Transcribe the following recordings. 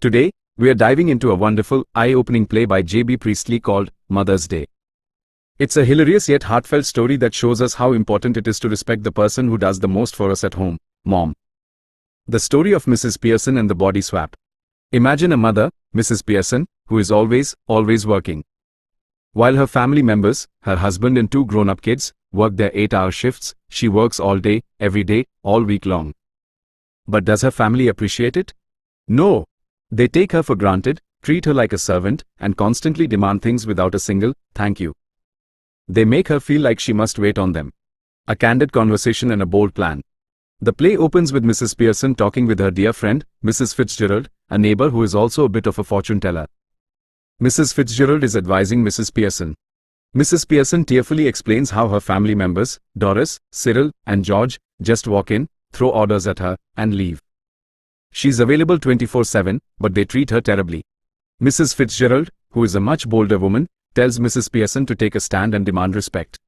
Today, we are diving into a wonderful, eye-opening play by J.B. Priestley called Mother's Day. It's a hilarious yet heartfelt story that shows us how important it is to respect the person who does the most for us at home, Mom. The story of Mrs. Pearson and the body swap. Imagine a mother, Mrs. Pearson, who is always working. While her family members, her husband and two grown-up kids, work their 8-hour shifts, she works all day, every day, all week long. But does her family appreciate it? No. They take her for granted, treat her like a servant, and constantly demand things without a single thank you. They make her feel like she must wait on them. A candid conversation and a bold plan. The play opens with Mrs. Pearson talking with her dear friend, Mrs. Fitzgerald, a neighbor who is also a bit of a fortune teller. Mrs. Fitzgerald is advising Mrs. Pearson. Mrs. Pearson tearfully explains how her family members, Doris, Cyril, and George, just walk in, throw orders at her, and leave. She's available 24/7, but they treat her terribly. Mrs. Fitzgerald, who is a much bolder woman, tells Mrs. Pearson to take a stand and demand respect.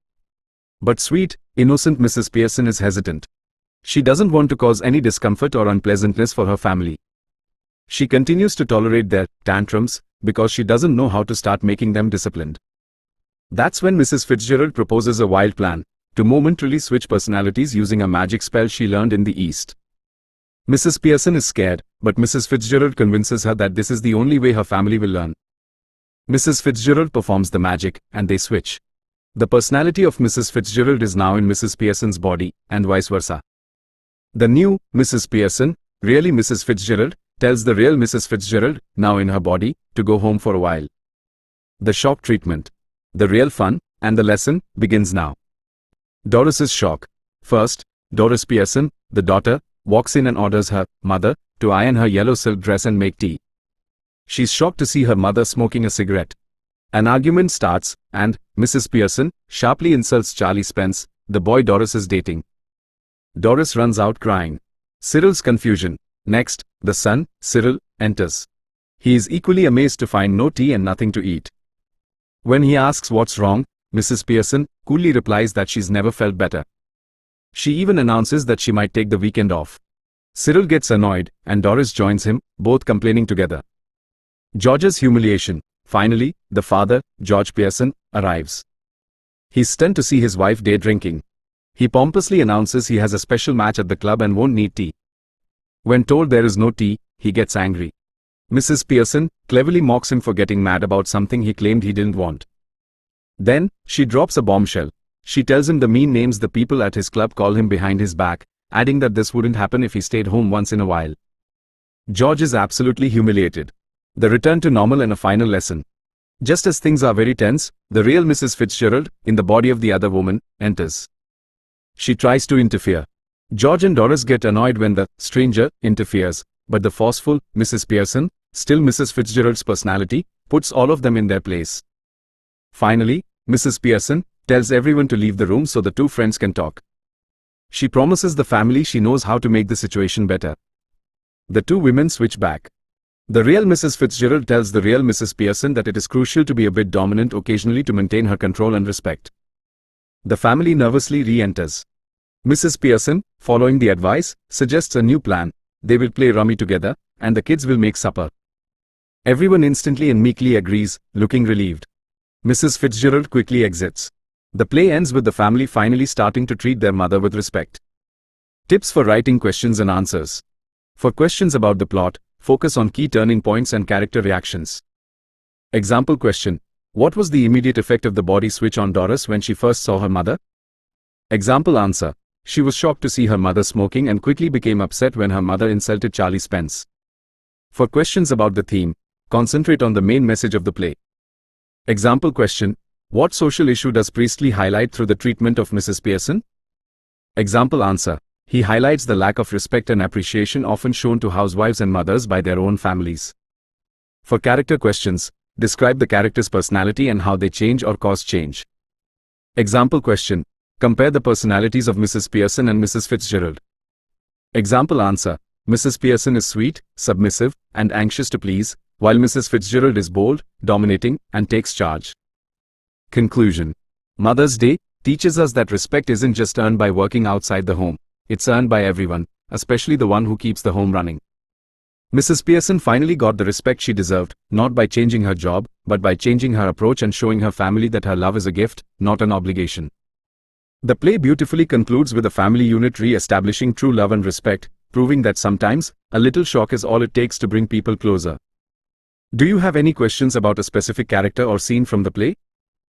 But sweet, innocent Mrs. Pearson is hesitant. She doesn't want to cause any discomfort or unpleasantness for her family. She continues to tolerate their tantrums because she doesn't know how to start making them disciplined. That's when Mrs. Fitzgerald proposes a wild plan to momentarily switch personalities using a magic spell she learned in the East. Mrs. Pearson is scared, but Mrs. Fitzgerald convinces her that this is the only way her family will learn. Mrs. Fitzgerald performs the magic, and they switch. The personality of Mrs. Fitzgerald is now in Mrs. Pearson's body, and vice versa. The new Mrs. Pearson, really Mrs. Fitzgerald, tells the real Mrs. Fitzgerald, now in her body, to go home for a while. The shock treatment. The real fun, and the lesson, begins now. Doris's shock. First, Doris Pearson, the daughter, walks in and orders her mother to iron her yellow silk dress and make tea. She's shocked to see her mother smoking a cigarette. An argument starts, and Mrs. Pearson sharply insults Charlie Spence, the boy Doris is dating. Doris runs out crying. Cyril's confusion. Next, the son, Cyril, enters. He is equally amazed to find no tea and nothing to eat. When he asks what's wrong, Mrs. Pearson coolly replies that she's never felt better. She even announces that she might take the weekend off. Cyril gets annoyed, and Doris joins him, both complaining together. George's humiliation. Finally, the father, George Pearson, arrives. He's stunned to see his wife day drinking. He pompously announces he has a special match at the club and won't need tea. When told there is no tea, he gets angry. Mrs. Pearson cleverly mocks him for getting mad about something he claimed he didn't want. Then, she drops a bombshell. She tells him the mean names the people at his club call him behind his back, adding that this wouldn't happen if he stayed home once in a while. George is absolutely humiliated. The return to normal and a final lesson. Just as things are very tense, the real Mrs. Fitzgerald, in the body of the other woman, enters. She tries to interfere. George and Doris get annoyed when the stranger interferes, but the forceful Mrs. Pearson, still Mrs. Fitzgerald's personality, puts all of them in their place. Finally, Mrs. Pearson tells everyone to leave the room so the two friends can talk. She promises the family she knows how to make the situation better. The two women switch back. The real Mrs. Fitzgerald tells the real Mrs. Pearson that it is crucial to be a bit dominant occasionally to maintain her control and respect. The family nervously re-enters. Mrs. Pearson, following the advice, suggests a new plan. They will play rummy together, and the kids will make supper. Everyone instantly and meekly agrees, looking relieved. Mrs. Fitzgerald quickly exits. The play ends with the family finally starting to treat their mother with respect. Tips for writing questions and answers. For questions about the plot, focus on key turning points and character reactions. Example question. What was the immediate effect of the body switch on Doris when she first saw her mother? Example answer. She was shocked to see her mother smoking and quickly became upset when her mother insulted Charlie Spence. For questions about the theme, concentrate on the main message of the play. Example question. What social issue does Priestley highlight through the treatment of Mrs. Pearson? Example answer. He highlights the lack of respect and appreciation often shown to housewives and mothers by their own families. For character questions, describe the character's personality and how they change or cause change. Example question. Compare the personalities of Mrs. Pearson and Mrs. Fitzgerald. Example answer. Mrs. Pearson is sweet, submissive, and anxious to please, while Mrs. Fitzgerald is bold, dominating, and takes charge. Conclusion. Mother's Day teaches us that respect isn't just earned by working outside the home. It's earned by everyone, especially the one who keeps the home running. Mrs. Pearson finally got the respect she deserved, not by changing her job, but by changing her approach and showing her family that her love is a gift, not an obligation. The play beautifully concludes with the family unit re-establishing true love and respect, proving that sometimes, a little shock is all it takes to bring people closer. Do you have any questions about a specific character or scene from the play?